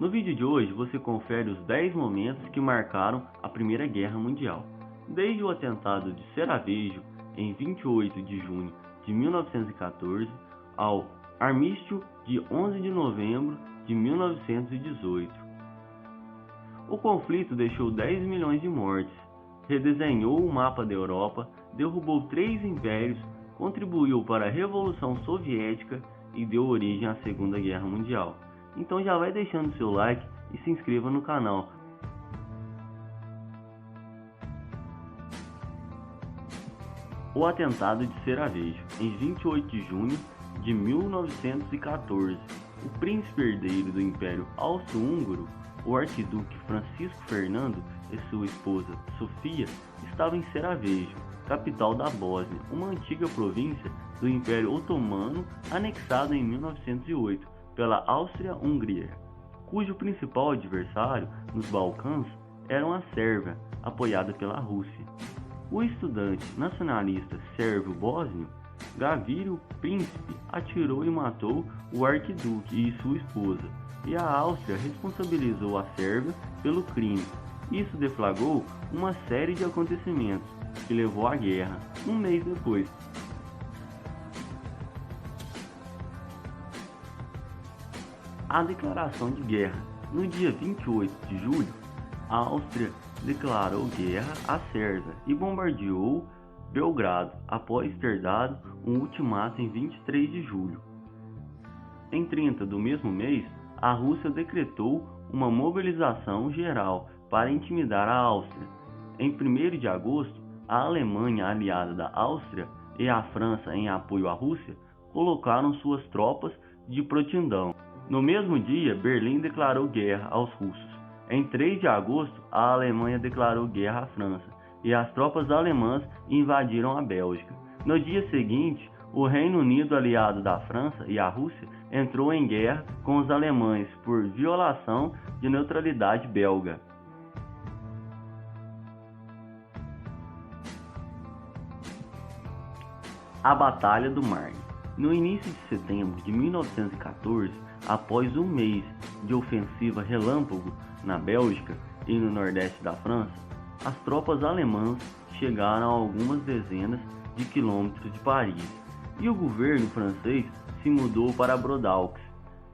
No vídeo de hoje você confere os 10 momentos que marcaram a Primeira Guerra Mundial, desde o atentado de Sarajevo em 28 de junho de 1914 ao armistício de 11 de novembro de 1918. O conflito deixou 10 milhões de mortes, redesenhou o mapa da Europa, derrubou 3 impérios, contribuiu para a Revolução Soviética e deu origem à Segunda Guerra Mundial. Então já vai deixando seu like e se inscreva no canal. O atentado de Sarajevo, em 28 de junho de 1914. O príncipe herdeiro do Império Austro-Húngaro, o arquiduque Francisco Fernando e sua esposa Sofia estavam em Sarajevo, capital da Bósnia, uma antiga província do Império Otomano anexada em 1908 pela Áustria-Hungria, cujo principal adversário nos Balcãs era a Sérvia, apoiada pela Rússia. O estudante nacionalista sérvio-bósnio Gavrilo Princip atirou e matou o arquiduque e sua esposa, e a Áustria responsabilizou a Sérvia pelo crime. Isso deflagrou uma série de acontecimentos que levou à guerra um mês depois. A declaração de guerra. No dia 28 de julho, a Áustria declarou guerra à Sérvia e bombardeou Belgrado, após ter dado um ultimato em 23 de julho. Em 30 do mesmo mês, a Rússia decretou uma mobilização geral para intimidar a Áustria. Em 1º de agosto, a Alemanha, aliada da Áustria, e a França, em apoio à Rússia, colocaram suas tropas de prontidão. No mesmo dia, Berlim declarou guerra aos russos. Em 3 de agosto, a Alemanha declarou guerra à França e as tropas alemãs invadiram a Bélgica. No dia seguinte, o Reino Unido, aliado da França e a Rússia, entrou em guerra com os alemães por violação de neutralidade belga. A Batalha do Marne. No início de setembro de 1914, após um mês de ofensiva relâmpago na Bélgica e no nordeste da França, as tropas alemãs chegaram a algumas dezenas de quilômetros de Paris e o governo francês se mudou para Bordeaux.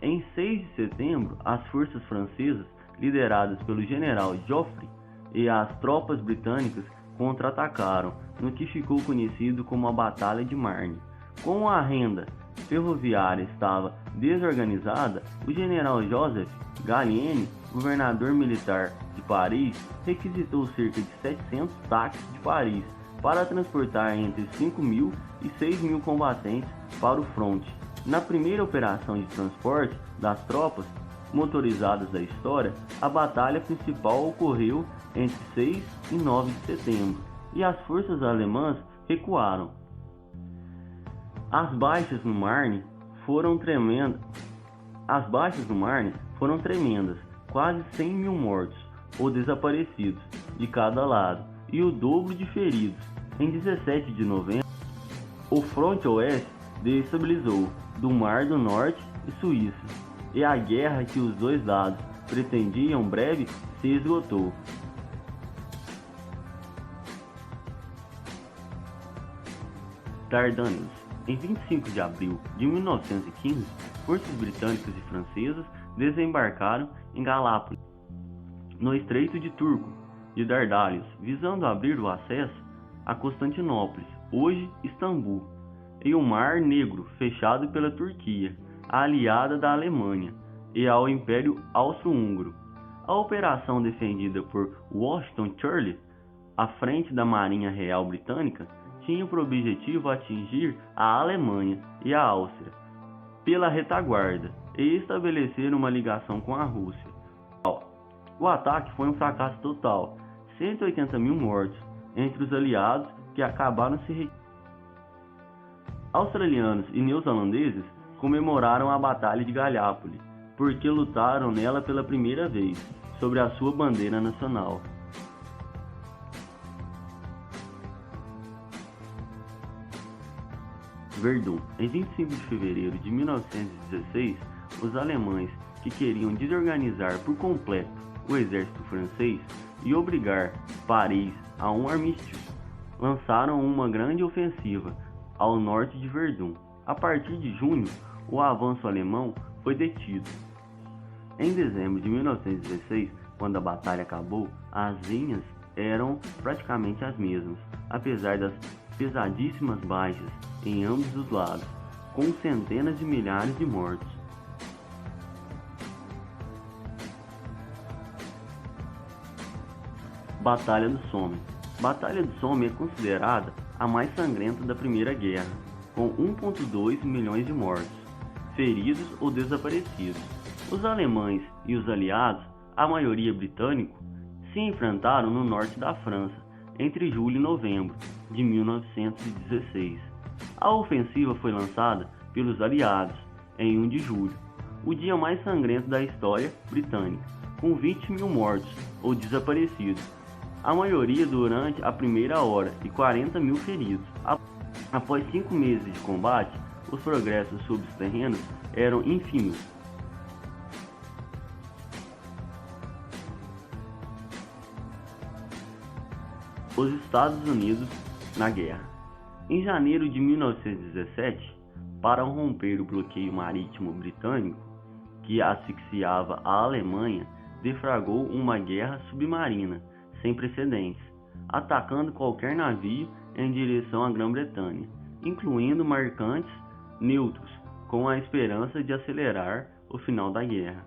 Em 6 de setembro, as forças francesas, lideradas pelo general Joffre, e as tropas britânicas contra-atacaram no que ficou conhecido como a Batalha de Marne. Como a renda ferroviária estava desorganizada, o general Joseph Gallieni, governador militar de Paris, requisitou cerca de 700 táxis de Paris para transportar entre 5.000 e 6.000 combatentes para o fronte. Na primeira operação de transporte das tropas motorizadas da história, a batalha principal ocorreu entre 6 e 9 de setembro, e as forças alemãs recuaram. As baixas no Marne foram tremendas, quase 100.000 mortos ou desaparecidos de cada lado e o dobro de feridos. Em 17 de novembro, o fronte oeste destabilizou do Mar do Norte e Suíça, e a guerra que os dois lados pretendiam breve se esgotou. Dardanelos. Em 25 de abril de 1915, forças britânicas e francesas desembarcaram em Galápagos, no Estreito de Turco de Dardálios, visando abrir o acesso a Constantinopla, hoje Istambul, e o Mar Negro, fechado pela Turquia, aliada da Alemanha, e ao Império Austro-Húngaro. A operação, defendida por Washington Churchill à frente da Marinha Real Britânica, tinha por objetivo atingir a Alemanha e a Áustria pela retaguarda e estabelecer uma ligação com a Rússia. O ataque foi um fracasso total, 180.000 mortos entre os aliados, que acabaram se Australianos e neozelandeses comemoraram a Batalha de Gallipoli, porque lutaram nela pela primeira vez, sobre a sua bandeira nacional. Verdun. Em 25 de fevereiro de 1916, os alemães que queriam desorganizar por completo o exército francês e obrigar Paris a um armistício, lançaram uma grande ofensiva ao norte de Verdun. A partir de junho, o avanço alemão foi detido. Em dezembro de 1916, quando a batalha acabou, as linhas eram praticamente as mesmas, apesar das pesadíssimas baixas em ambos os lados, com centenas de milhares de mortos. Batalha do Somme. Batalha do Somme é considerada a mais sangrenta da Primeira Guerra, com 1,2 milhões de mortos, feridos ou desaparecidos. Os alemães e os aliados, a maioria britânico, se enfrentaram no norte da França entre julho e novembro de 1916. A ofensiva foi lançada pelos aliados em 1 de julho, o dia mais sangrento da história britânica, com 20 mil mortos ou desaparecidos, a maioria durante a primeira hora, e 40 mil feridos. Após 5 meses de combate, os progressos sobre os terrenos eram ínfimos. Os Estados Unidos na guerra. Em janeiro de 1917, para romper o bloqueio marítimo britânico, que asfixiava a Alemanha, deflagrou uma guerra submarina sem precedentes, atacando qualquer navio em direção à Grã-Bretanha, incluindo mercantes neutros, com a esperança de acelerar o final da guerra.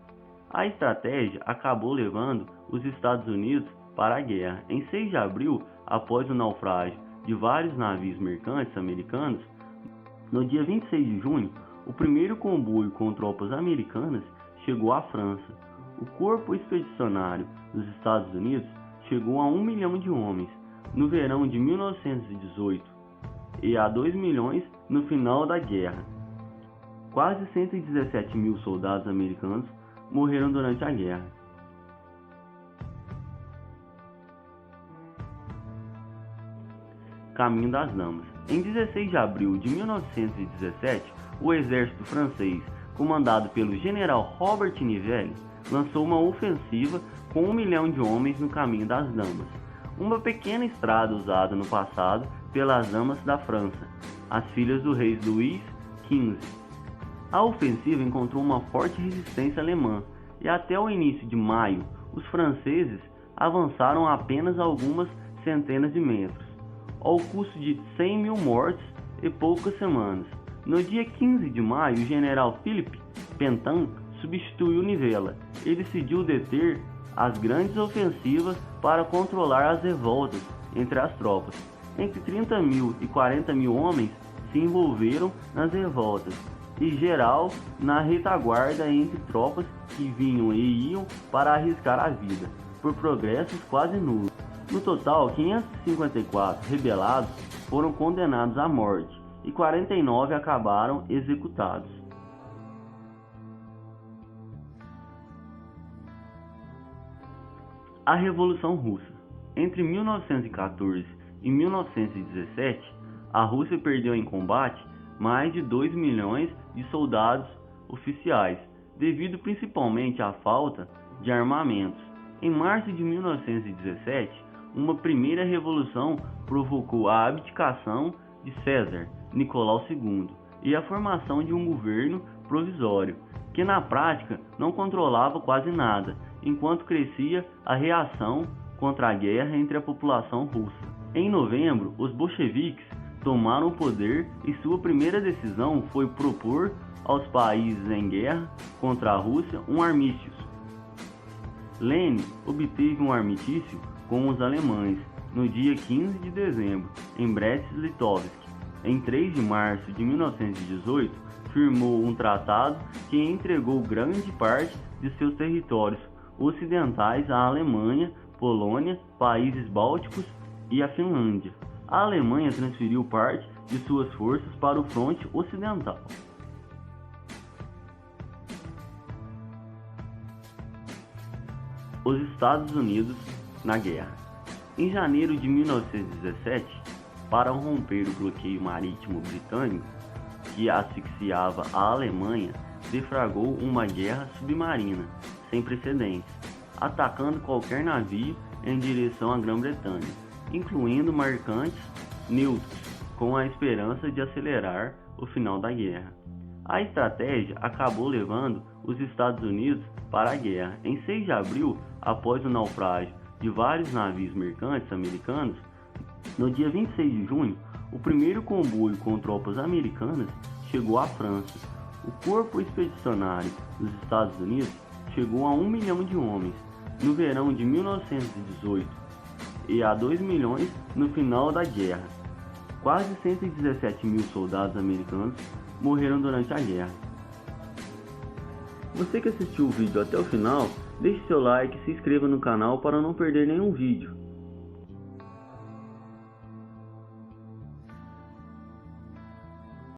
A estratégia acabou levando os Estados Unidos para a guerra. Em 6 de abril, após o naufrágio de vários navios mercantes americanos, no dia 26 de junho, o primeiro comboio com tropas americanas chegou à França. O corpo expedicionário dos Estados Unidos chegou a 1 milhão de homens no verão de 1918 e a 2 milhões no final da guerra. Quase 117 mil soldados americanos morreram durante a guerra. Caminho das Damas. Em 16 de abril de 1917, o exército francês, comandado pelo general Robert Nivelle, lançou uma ofensiva com 1 milhão de homens no Caminho das Damas, uma pequena estrada usada no passado pelas damas da França, as filhas do rei Luís XV. A ofensiva encontrou uma forte resistência alemã e até o início de maio, os franceses avançaram apenas algumas centenas de metros, ao custo de 100 mil mortos e poucas semanas. No dia 15 de maio, o general Philippe Pétain substituiu Nivelle e decidiu deter as grandes ofensivas para controlar as revoltas entre as tropas. Entre 30 mil e 40 mil homens se envolveram nas revoltas, e geral na retaguarda entre tropas que vinham e iam para arriscar a vida, por progressos quase nulos. No total, 554 rebelados foram condenados à morte e 49 acabaram executados. A Revolução Russa. Entre 1914 e 1917, a Rússia perdeu em combate mais de 2 milhões de soldados oficiais, devido principalmente à falta de armamentos. Em março de 1917, uma primeira revolução provocou a abdicação de César Nicolau II e a formação de um governo provisório, que na prática não controlava quase nada, enquanto crescia a reação contra a guerra entre a população russa. Em novembro, os bolcheviques tomaram o poder e sua primeira decisão foi propor aos países em guerra contra a Rússia um armistício. Lenin obteve um armistício com os alemães no dia 15 de dezembro, em Brest-Litovsk. Em 3 de março de 1918, firmou um tratado que entregou grande parte de seus territórios ocidentais à Alemanha, Polônia, países bálticos e à Finlândia. A Alemanha transferiu parte de suas forças para o fronte ocidental. Os Estados Unidos na guerra. Em janeiro de 1917, para romper o bloqueio marítimo britânico, que asfixiava a Alemanha, deflagrou uma guerra submarina sem precedentes, atacando qualquer navio em direção à Grã-Bretanha, incluindo mercantes neutros, com a esperança de acelerar o final da guerra. A estratégia acabou levando os Estados Unidos para a guerra. Em 6 de abril, após o naufrágio de vários navios mercantes americanos, no dia 26 de junho, o primeiro comboio com tropas americanas chegou à França. O Corpo Expedicionário dos Estados Unidos chegou a 1 milhão de homens no verão de 1918 e a 2 milhões no final da guerra. Quase 117 mil soldados americanos morreram durante a guerra. Você que assistiu o vídeo até o final, deixe seu like e se inscreva no canal para não perder nenhum vídeo.